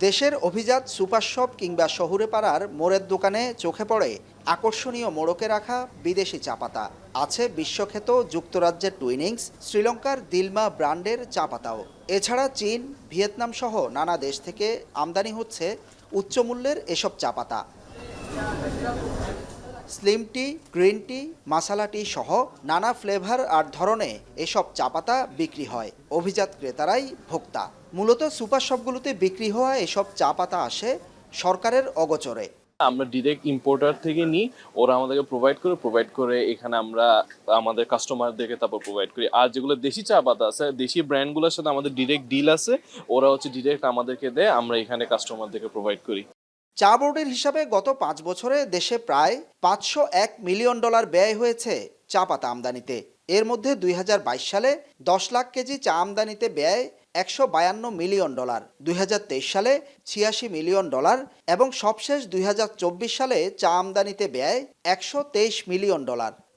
দেশের অভিজাত super shop কিংবা শহুরে পাড়ার মোড়ের দোকানে চোখে পড়ে আকর্ষণীয় মোড়কে রাখা বিদেশি চা পাতা। আছে বিশ্বখ্যাত যুক্তরাজ্যের টুইনিংস, শ্রীলঙ্কার দিলমা ব্র্যান্ডের চা পাতাও। এছাড়া চীন, ভিয়েতনাম সহ নানা দেশ থেকে আমদানি হচ্ছে উচ্চমূল্যের এসব চা পাতা। স্লিম টি, গ্রিন টি, মাসালা টি সহ নানা ফ্লেভার আর ধরনে এসব চা পাতা বিক্রি হয়। অভিজাত ক্রেতারাই ভোক্তা। মূলত সুপার শপগুলোতে বিক্রি হওয়া এসব চা পাতা আসে সরকারের অগোচরে। আমরা ডিরেক্ট ইম্পোর্টার থেকে নিই, ওরা আমাদেরকে প্রোভাইড করে এখানে আমরা আমাদের কাস্টমারদেরকে তারপর প্রোভাইড করি। আর যেগুলো দেশি চা পাতা আছে, দেশি ব্র্যান্ডগুলোর সাথে আমাদের ডিরেক্ট ডিল আছে, ওরা ডিরেক্ট আমাদেরকে দেয়, আমরা এখানে কাস্টমারদেরকে প্রোভাইড করি। চা বোর্ডের হিসাবে গত ৫ বছরে দেশে প্রায় $৫০১ মিলিয়ন ব্যয় হয়েছে চা পাতা আমদানিতে। এর মধ্যে ২০২২ সালে ১০ লাখ কেজি চা আমদানিতে ব্যয় $১৫২ মিলিয়ন, ২০২৩ সালে $৮৬ মিলিয়ন এবং সবশেষ ২০২৪ সালে চা আমদানিতে ব্যয় $১২৩ মিলিয়ন।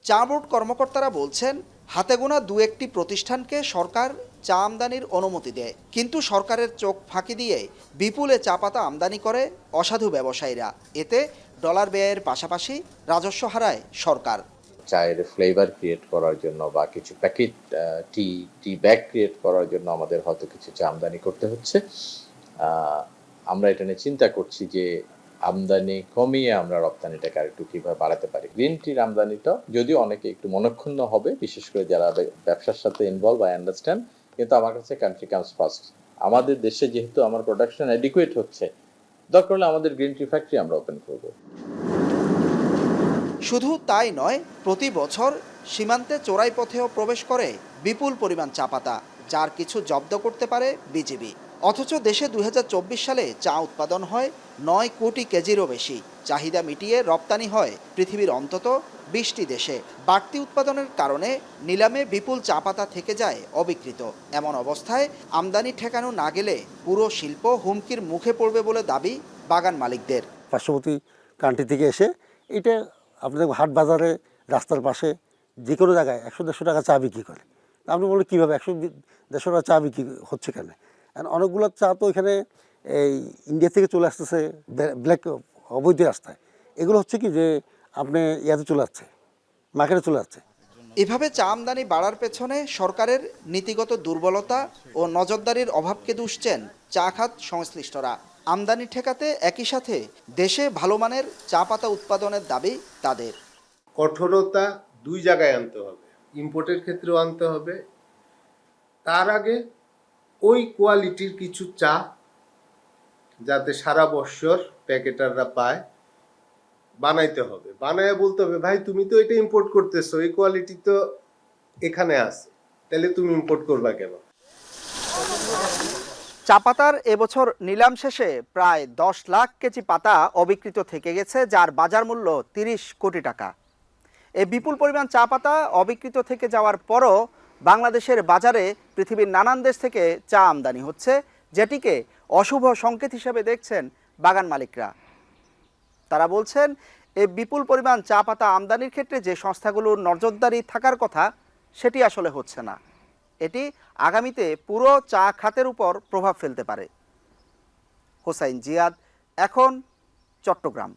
চা বোর্ড কর্মকর্তারা বলছেন, হাতে গোনা দু একটি প্রতিষ্ঠানকে সরকার চা আমদানির অনুমতি দেয়, কিন্তু সরকারের চোখ ফাঁকি দিয়ে বিপুলে চা পাতা আমদানি করে অসাধু ব্যবসায়ীরা। এতে ডলার ব্যয়ের পাশাপাশি রাজস্ব হারায় সরকার। চায়ের ফ্লেভার ক্রিয়েট করার জন্য বা কিছু প্যাকেট টি ব্যাগ ক্রিয়েট করার জন্য আমাদের হয়তো কিছু চা আমদানি করতে হচ্ছে। আমরা এটা নিয়ে চিন্তা করছি যে আমদানি কমিয়ে আমরা রপ্তানিটাকে আরেকটু কীভাবে বাড়াতে পারি। গ্রিন টির আমদানিটা যদিও অনেকে একটু মনক্ষুণ্ণ হবে, বিশেষ করে যারা ব্যবসার সাথে ইনভলভ, আই আন্ডারস্ট্যান্ড, কিন্তু আমার কাছে কান্ট্রি কামস ফার্স্ট। আমাদের দেশে যেহেতু আমার প্রোডাকশন অ্যাডিকুয়েট হচ্ছে, দরকার হলে আমাদের গ্রিন টি ফ্যাক্টরি আমরা ওপেন করব। শুধু তাই নয়, প্রতি বছর সীমান্তে চোরাই পথেও প্রবেশ করে বিপুল পরিমাণ চা পাতা, যার কিছু জব্দ করতে পারে বিজিবি। অথচ দেশে ২০২৪ সালে চা উৎপাদন হয় ৯ কোটি কেজিরও বেশি। চাহিদা মিটিয়ে রপ্তানি হয় পৃথিবীর অন্তত ২০টি দেশে। বাড়তি উৎপাদনের কারণে নিলামে বিপুল চা পাতা থেকে যায় অবিকৃত। এমন অবস্থায় আমদানি ঠেকানো না গেলে পুরো শিল্প হুমকির মুখে পড়বে বলে দাবি বাগান মালিকদের। পার্শ্ববর্তী কান্ট্রি থেকে এসে এটা আপনাদের হাট বাজারে, রাস্তার পাশে যে কোনো জায়গায় ১০০-১৫০ টাকা চা বিক্রি করে। আপনি বলেন কীভাবে ১০০-১৫০ টাকা চা বিক্রি হচ্ছে কেন? অনেকগুলো চা তো এখানে এই ইন্ডিয়া থেকে চলে আসতেছে ব্ল্যাক অবৈধ রাস্তায়। এগুলো হচ্ছে কি যে আপনি ইয়াতে চলে যাচ্ছে, মার্কেটে চলে যাচ্ছে। এভাবে চা আমদানি বাড়ার পেছনে সরকারের নীতিগত দুর্বলতা ও নজরদারির অভাবকে দুষছেন চা খাত সংশ্লিষ্টরা। আমদানি ঠেকাতে একই সাথে দেশে ভালো মানের চা পাতা উৎপাদনের দাবি তাদের। কঠোরতা দুই জায়গায় আনতে হবে, ইম্পোর্টের ক্ষেত্রেও আনতে হবে। তার আগে ওই কোয়ালিটির কিছু চা যাতে সারা বছর প্যাকেটাররা পায় বানাইতে হবে। বানায় বলতে হবে, ভাই তুমি তো এটা ইম্পোর্ট করতেছো, এই কোয়ালিটি তো এখানে আছে, তাহলে তুমি ইম্পোর্ট করবা কেন? চা পাতার এবছর নিলাম শেষে প্রায় ১০ লাখ কেজি পাতা অবিকৃত থেকে গেছে, যার বাজার মূল্য ৩০ কোটি টাকা। এই বিপুল পরিমাণ চা পাতা অবিকৃত থেকে যাওয়ার পরও বাংলাদেশের বাজারে পৃথিবীর নানান দেশ থেকে চা আমদানি হচ্ছে, যেটিকে অশুভ সংকেত হিসেবে দেখছেন বাগান মালিকরা। তারা বলছেন, এই বিপুল পরিমাণ চা পাতা আমদানির ক্ষেত্রে যে সংস্থাগুলোর নজরদারি থাকার কথা, সেটি আসলে হচ্ছে না। এটি আগামীতে পুরো চা খাতের উপর প্রভাব ফেলতে পারে। হোসাইন জিয়াদ, এখন, চট্টগ্রাম।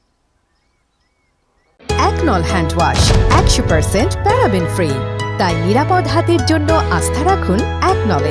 একনল হ্যান্ড ওয়াশ 100% প্যারাবেন ফ্রি, তাই নিরাপদ হাতের জন্য আস্থা রাখুন একনলে।